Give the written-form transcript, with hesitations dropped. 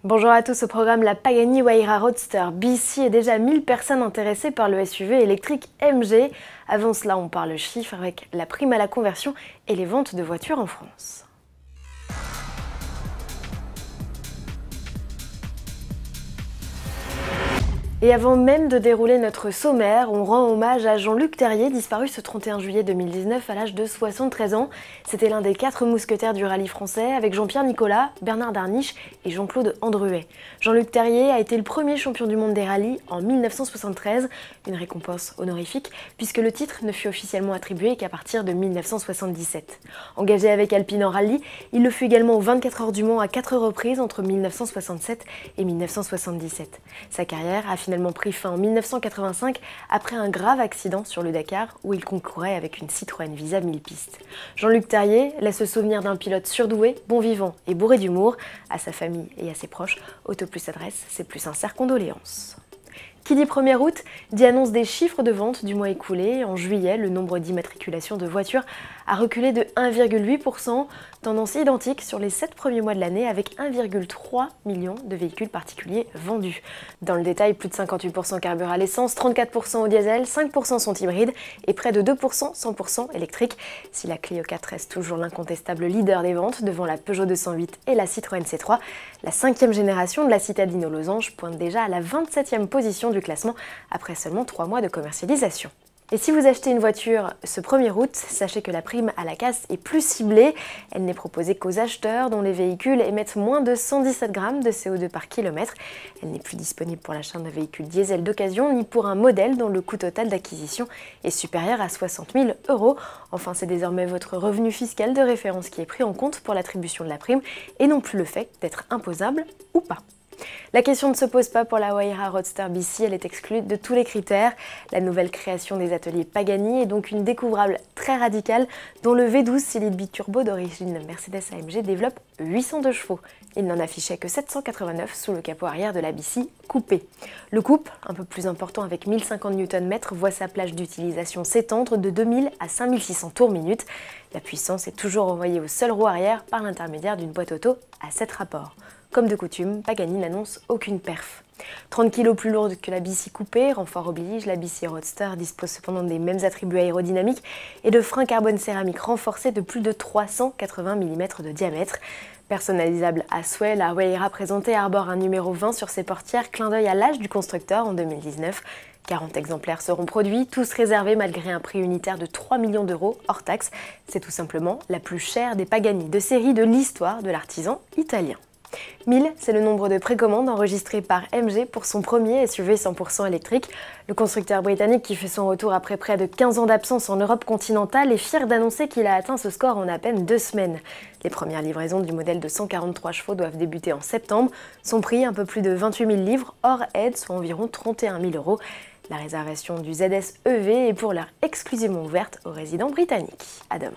Bonjour à tous, au programme la Pagani Huayra Roadster BC et déjà 1000 personnes intéressées par le SUV électrique MG. Avant cela, on parle chiffres avec la prime à la conversion et les ventes de voitures en France. Et avant même de dérouler notre sommaire, on rend hommage à Jean-Luc Terrier, disparu ce 31 juillet 2019 à l'âge de 73 ans. C'était l'un des 4 mousquetaires du rallye français, avec Jean-Pierre Nicolas, Bernard Darniche et Jean-Claude Andruet. Jean-Luc Terrier a été le premier champion du monde des rallyes en 1973, une récompense honorifique, puisque le titre ne fut officiellement attribué qu'à partir de 1977. Engagé avec Alpine en rallye, il le fut également aux 24 heures du Mans à 4 reprises entre 1967 et 1977. Sa carrière a finalement pris fin en 1985 après un grave accident sur le Dakar où il concourait avec une Citroën Visa 1000 pistes. Jean-Luc Terrier laisse le souvenir d'un pilote surdoué, bon vivant et bourré d'humour. À sa famille et à ses proches, Autoplus adresse ses plus sincères condoléances. Qui dit 1er août dit annonce des chiffres de vente du mois écoulé. En juillet, le nombre d'immatriculations de voitures a reculé de 1,8%, tendance identique sur les 7 premiers mois de l'année avec 1,3 million de véhicules particuliers vendus. Dans le détail, plus de 58% carburent à l'essence, 34% au diesel, 5% sont hybrides et près de 2% 100% électriques. Si la Clio 4 reste toujours l'incontestable leader des ventes devant la Peugeot 208 et la Citroën C3, la 5e génération de la citadine aux losanges pointe déjà à la 27e position du classement après seulement 3 mois de commercialisation. Et si vous achetez une voiture ce 1er août, sachez que la prime à la casse est plus ciblée. Elle n'est proposée qu'aux acheteurs dont les véhicules émettent moins de 117 grammes de CO2 par kilomètre. Elle n'est plus disponible pour l'achat d'un véhicule diesel d'occasion ni pour un modèle dont le coût total d'acquisition est supérieur à 60 000 €. Enfin, c'est désormais votre revenu fiscal de référence qui est pris en compte pour l'attribution de la prime et non plus le fait d'être imposable ou pas. La question ne se pose pas pour la Huayra Roadster BC, elle est exclue de tous les critères. La nouvelle création des ateliers Pagani est donc une découvrable très radicale dont le V12 Silide biturbo d'origine Mercedes-AMG développe 802 chevaux. Il n'en affichait que 789 sous le capot arrière de la BC coupé. Le couple, un peu plus important avec 1050 Nm, voit sa plage d'utilisation s'étendre de 2000 à 5600 tours minute. La puissance est toujours envoyée au seul roue arrière par l'intermédiaire d'une boîte auto à 7 rapports. Comme de coutume, Pagani n'annonce aucune perf. 30 kg plus lourde que la BC coupée, renfort oblige, la BC Roadster dispose cependant des mêmes attributs aérodynamiques et de freins carbone céramique renforcés de plus de 380 mm de diamètre. Personnalisable à souhait, la Huayra présentée arbore un numéro 20 sur ses portières, clin d'œil à l'âge du constructeur en 2019. 40 exemplaires seront produits, tous réservés malgré un prix unitaire de 3 millions d'euros hors taxe. C'est tout simplement la plus chère des Pagani de série de l'histoire de l'artisan italien. 1000, c'est le nombre de précommandes enregistrées par MG pour son premier SUV 100% électrique. Le constructeur britannique qui fait son retour après près de 15 ans d'absence en Europe continentale est fier d'annoncer qu'il a atteint ce score en à peine 2 semaines. Les premières livraisons du modèle de 143 chevaux doivent débuter en septembre. Son prix, un peu plus de 28 000 livres hors aide, soit environ 31 000 €. La réservation du ZS EV est pour l'heure exclusivement ouverte aux résidents britanniques. À demain.